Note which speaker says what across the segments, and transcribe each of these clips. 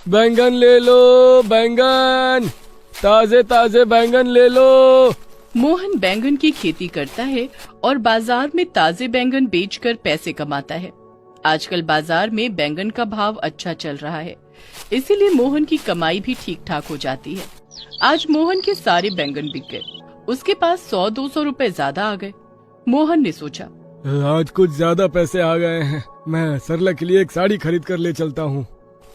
Speaker 1: बैंगन ले लो, बैंगन, ताजे ताजे बैंगन ले लो।
Speaker 2: मोहन बैंगन की खेती करता है और बाजार में ताजे बैंगन बेचकर पैसे कमाता है। आजकल बाजार में बैंगन का भाव अच्छा चल रहा है, इसीलिए मोहन की कमाई भी ठीक ठाक हो जाती है। आज मोहन के सारे बैंगन बिक गए। उसके पास 100-200 रुपए ज्यादा आ गए। मोहन ने सोचा,
Speaker 1: आज कुछ ज्यादा पैसे आ गए हैं, मैं सरला के लिए एक साड़ी खरीद कर ले चलता हूँ।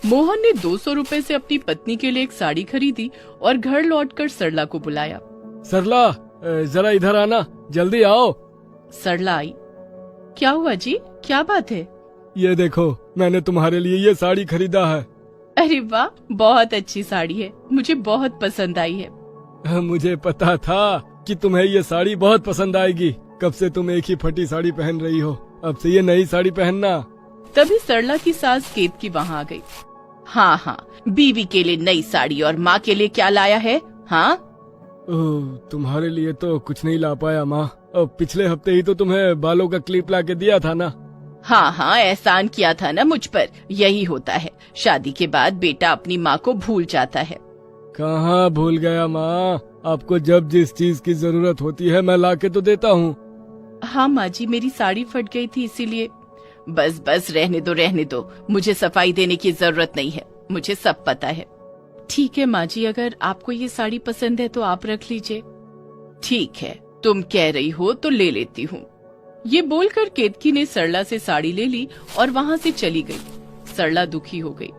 Speaker 2: मोहन ने 200 रुपए से अपनी पत्नी के लिए एक साड़ी खरीदी और घर लौटकर सरला को बुलाया।
Speaker 1: सरला, जरा इधर आना, जल्दी आओ।
Speaker 2: सरला आई। क्या हुआ जी, क्या बात है?
Speaker 1: ये देखो, मैंने तुम्हारे लिए ये साड़ी खरीदा है।
Speaker 2: अरे वाह, बहुत अच्छी साड़ी है, मुझे बहुत पसंद आई है।
Speaker 1: मुझे पता था कि तुम्हें ये साड़ी बहुत पसंद आएगी। कब से तुम एक ही फटी साड़ी पहन रही हो, अब से ये नई साड़ी पहनना।
Speaker 2: तभी सरला की सास केतकी वहाँ आ गई। हाँ हाँ, बीवी के लिए नई साड़ी और माँ के लिए क्या लाया है? हाँ,
Speaker 1: तुम्हारे लिए तो कुछ नहीं ला पाया माँ। अब पिछले हफ्ते ही तो तुम्हें बालों का क्लिप ला के दिया था ना।
Speaker 2: हाँ हाँ, एहसान किया था ना मुझ पर। यही होता है, शादी के बाद बेटा अपनी माँ को भूल जाता है।
Speaker 1: कहाँ भूल गया माँ, आपको जब जिस चीज की जरूरत होती है मैं ला के तो देता हूँ।
Speaker 2: हाँ माँ जी, मेरी साड़ी फट गई थी इसीलिए। बस बस, रहने दो, मुझे सफाई देने की जरूरत नहीं है, मुझे सब पता है। ठीक है माँ जी, अगर आपको ये साड़ी पसंद है तो आप रख लीजिए। ठीक है, तुम कह रही हो तो ले लेती हूँ। ये बोलकर केतकी ने सरला से साड़ी ले ली और वहाँ से चली गई। सरला दुखी हो गई।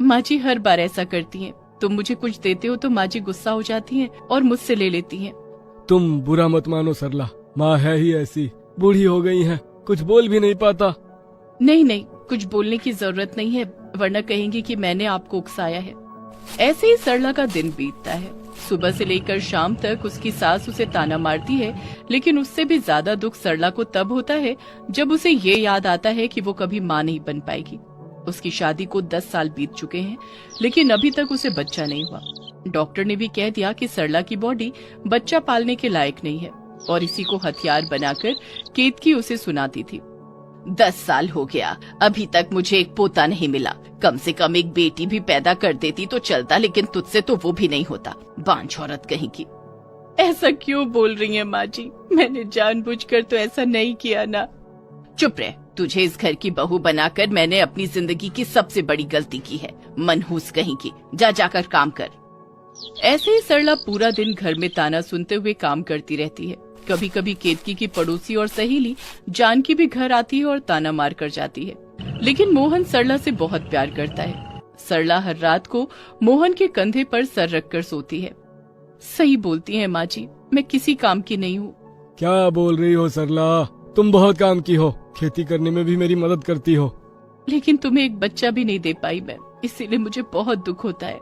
Speaker 2: माँ जी हर बार ऐसा करती हैं, तुम मुझे कुछ देते हो तो माँ जी गुस्सा हो जाती हैं और मुझसे ले लेती हैं।
Speaker 1: तुम बुरा मत मानो सरला, माँ है ही ऐसी, बूढ़ी हो गई है, कुछ बोल भी नहीं पाता।
Speaker 2: नहीं, कुछ बोलने की जरूरत नहीं है, वरना कहेंगी कि मैंने आपको उकसाया है। ऐसे ही सरला का दिन बीतता है। सुबह से लेकर शाम तक उसकी सास उसे ताना मारती है, लेकिन उससे भी ज्यादा दुख सरला को तब होता है जब उसे ये याद आता है कि वो कभी माँ नहीं बन पाएगी। उसकी शादी को 10 साल बीत चुके हैं, लेकिन अभी तक उसे बच्चा नहीं हुआ। डॉक्टर ने भी कह दिया कि सरला की बॉडी बच्चा पालने के लायक नहीं है, और इसी को हथियार बनाकर केतकी उसे सुनाती थी। 10 साल हो गया, अभी तक मुझे एक पोता नहीं मिला। कम से कम एक बेटी भी पैदा कर देती तो चलता, लेकिन तुझसे तो वो भी नहीं होता, बांझ औरत कहीं की। ऐसा क्यों बोल रही है माँ जी, मैंने जानबूझकर तो ऐसा नहीं किया ना। चुप रह, तुझे इस घर की बहू बनाकर मैंने अपनी जिंदगी की सबसे बड़ी गलती की है, मनहूस कहीं की। जा जाकर काम कर। ऐसे ही सरला पूरा दिन घर में ताना सुनते हुए काम करती रहती है। कभी कभी केतकी की पड़ोसी और सहेली जानकी भी घर आती है और ताना मार कर जाती है, लेकिन मोहन सरला से बहुत प्यार करता है। सरला हर रात को मोहन के कंधे पर सर रखकर सोती है। सही बोलती है माँ जी, मैं किसी काम की नहीं हूँ।
Speaker 1: क्या बोल रही हो सरला, तुम बहुत काम की हो, खेती करने में भी मेरी मदद करती हो।
Speaker 2: लेकिन तुम्हें एक बच्चा भी नहीं दे पाई मैं, इसीलिए मुझे बहुत दुख होता है।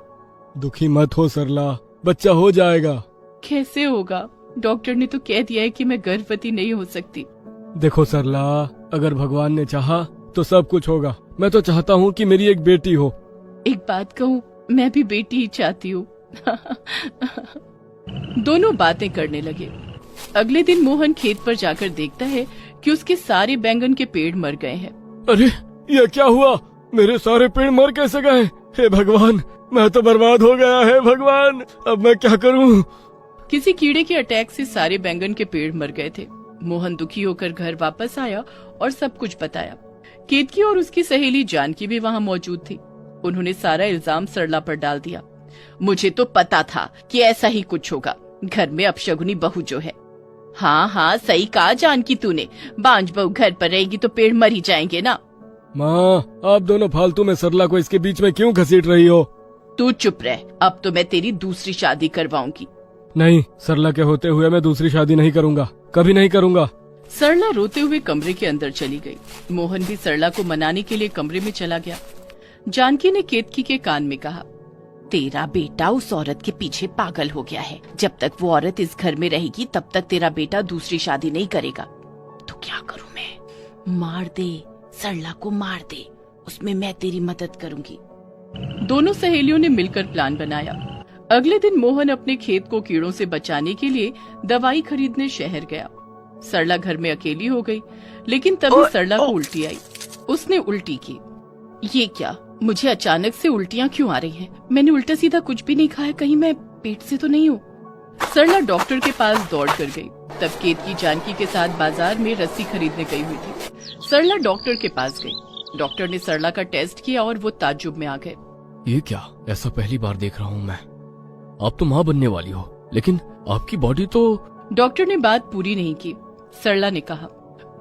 Speaker 1: दुखी मत हो सरला, बच्चा हो जाएगा।
Speaker 2: कैसे होगा? डॉक्टर ने तो कह दिया है कि मैं गर्भवती नहीं हो सकती।
Speaker 1: देखो सरला, अगर भगवान ने चाहा तो सब कुछ होगा। मैं तो चाहता हूँ कि मेरी एक बेटी हो।
Speaker 2: एक बात कहूँ, मैं भी बेटी ही चाहती हूँ। दोनों बातें करने लगे। अगले दिन मोहन खेत पर जाकर देखता है कि उसके सारे बैंगन के पेड़ मर गए हैं।
Speaker 1: अरे ये क्या हुआ, मेरे सारे पेड़ मर कैसे गए? हे भगवान, मैं तो बर्बाद हो गया है भगवान, अब मैं क्या करूँ?
Speaker 2: किसी कीड़े के अटैक से सारे बैंगन के पेड़ मर गए थे। मोहन दुखी होकर घर वापस आया और सब कुछ बताया। केतकी और उसकी सहेली जानकी भी वहाँ मौजूद थी। उन्होंने सारा इल्जाम सरला पर डाल दिया। मुझे तो पता था कि ऐसा ही कुछ होगा, घर में अपशगुनी बहू जो है। हाँ, सही कहा जानकी तूने, बांझ बहू घर पर रहेगी तो पेड़ मर ही जाएंगे ना।
Speaker 1: माँ, आप दोनों फालतू में सरला को इसके बीच में क्यों घसीट रही हो?
Speaker 2: तू चुप रह, अब तो मैं तेरी दूसरी शादी करवाऊंगी।
Speaker 1: नहीं, सरला के होते हुए मैं दूसरी शादी नहीं करूँगा, कभी नहीं करूँगा।
Speaker 2: सरला रोते हुए कमरे के अंदर चली गई। मोहन भी सरला को मनाने के लिए कमरे में चला गया। जानकी ने केतकी के कान में कहा, तेरा बेटा उस औरत के पीछे पागल हो गया है। जब तक वो औरत इस घर में रहेगी तब तक तेरा बेटा दूसरी शादी नहीं करेगा। तो क्या करूँ मैं? मार दे, सरला को मार दे, उसमें मैं तेरी मदद करूंगी। दोनों सहेलियों ने मिलकर प्लान बनाया। अगले दिन मोहन अपने खेत को कीड़ों से बचाने के लिए दवाई खरीदने शहर गया। सरला घर में अकेली हो गई, लेकिन तभी सरला को उल्टी आई। उसने उल्टी की। ये क्या, मुझे अचानक से उल्टियाँ क्यों आ रही हैं? मैंने उल्टा सीधा कुछ भी नहीं खाया, कहीं मैं पेट से तो नहीं हूँ। सरला डॉक्टर के पास दौड़ कर गई। तब केतकी जानकी के साथ बाजार में रस्सी खरीदने गई हुई थी। सरला डॉक्टर के पास गई। डॉक्टर ने सरला का टेस्ट किया और वो ताज्जुब में आ गए।
Speaker 1: ये क्या? ऐसा पहली बार देख रहा हूँ मैं। आप तो माँ बनने वाली हो, लेकिन आपकी बॉडी तो।
Speaker 2: डॉक्टर ने बात पूरी नहीं की। सरला ने कहा,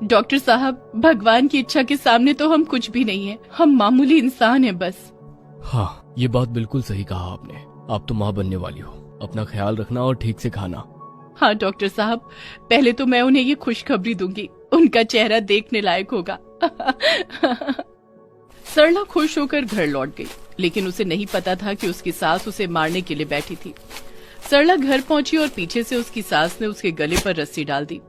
Speaker 2: डॉक्टर साहब, भगवान की इच्छा के सामने तो हम कुछ भी नहीं है, हम मामूली इंसान हैं बस।
Speaker 1: हाँ, ये बात बिल्कुल सही कहा आपने। आप तो माँ बनने वाली हो। अपना ख्याल रखना और ठीक से खाना।
Speaker 2: हाँ डॉक्टर साहब, पहले तो मैं उन्हें ये खुशखबरी दूंगी, उनका चेहरा देखने लायक होगा। सरला खुश होकर घर लौट गई, लेकिन उसे नहीं पता था कि उसकी सास उसे मारने के लिए बैठी थी। सरला घर पहुंची और पीछे से उसकी सास ने उसके गले पर रस्सी डाल दी।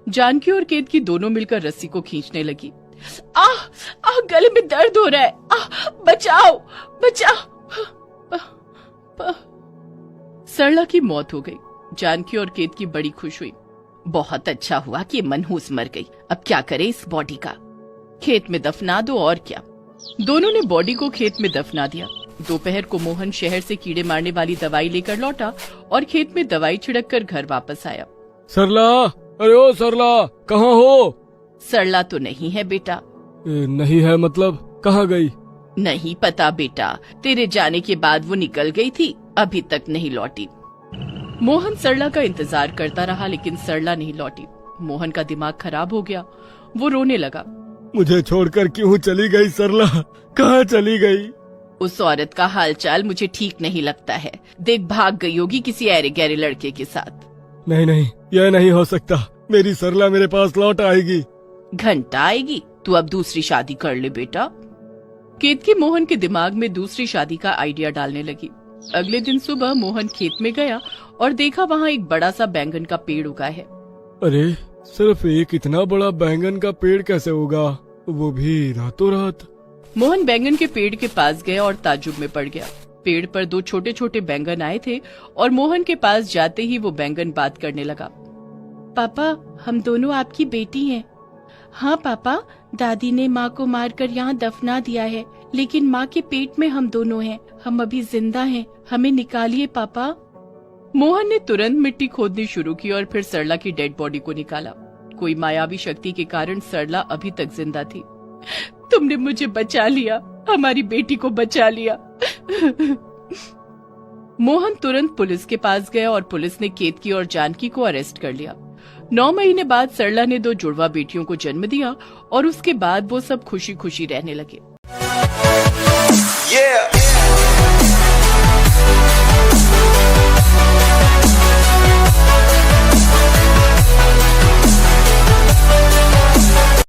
Speaker 2: जानकी और केतकी दोनों मिलकर रस्सी को खींचने लगी। आह, गले में दर्द हो रहा है, बचाओ बचाओ। सरला की मौत हो गई। जानकी और केतकी बड़ी खुश हुई। बहुत अच्छा हुआ कि मनहूस मर गई, अब क्या करे इस बॉडी का, खेत में दफना दो और क्या। दोनों ने बॉडी को खेत में दफना दिया। दोपहर को मोहन शहर से कीड़े मारने वाली दवाई लेकर लौटा और खेत में दवाई छिड़क कर घर वापस आया।
Speaker 1: सरला, अरे ओ सरला, कहाँ हो?
Speaker 2: सरला तो नहीं है बेटा।
Speaker 1: नहीं है मतलब कहाँ गई?
Speaker 2: नहीं पता बेटा, तेरे जाने के बाद वो निकल गई थी, अभी तक नहीं लौटी। मोहन सरला का इंतजार करता रहा, लेकिन सरला नहीं लौटी। मोहन का दिमाग खराब हो गया, वो रोने लगा।
Speaker 1: मुझे छोड़कर क्यों चली गई सरला? कहाँ चली गई?
Speaker 2: उस औरत का हालचाल मुझे ठीक नहीं लगता है। देख, भाग गई होगी किसी ऐरे गहरे लड़के के साथ।
Speaker 1: नहीं नहीं, यह नहीं हो सकता। मेरी सरला मेरे पास लौट आएगी।
Speaker 2: घंटा आएगी? तू अब दूसरी शादी कर ले बेटा। केतकी मोहन के दिमाग में दूसरी शादी का आइडिया डालने लगी। अगले दिन सुबह मोहन खेत में गया और देखा वहाँ एक बड़ा सा बैंगन का पेड़ उगा है।
Speaker 1: अरे, सिर्फ एक इतना बड़ा बैंगन का पेड़ कैसे उगा, वो भी रातों रात?
Speaker 2: मोहन बैंगन के पेड़ के पास गया और ताज्जुब में पड़ गया। पेड़ पर दो छोटे छोटे बैंगन आए थे और मोहन के पास जाते ही वो बैंगन बात करने लगा। पापा, हम दोनों आपकी बेटी हैं। हाँ पापा, दादी ने माँ को मारकर यहाँ दफना दिया है, लेकिन माँ के पेट में हम दोनों हैं। हम अभी जिंदा हैं, हमें निकालिए पापा। मोहन ने तुरंत मिट्टी खोदनी शुरू की और फिर सरला की डेड बॉडी को निकाला। कोई मायावी शक्ति के कारण सरला अभी तक जिंदा थी। तुमने मुझे बचा लिया, हमारी बेटी को बचा लिया। मोहन तुरंत पुलिस के पास गया और पुलिस ने केतकी और जानकी को अरेस्ट कर लिया। 9 महीने बाद सरला ने 2 जुड़वा बेटियों को जन्म दिया और उसके बाद वो सब खुशी खुशी रहने लगे।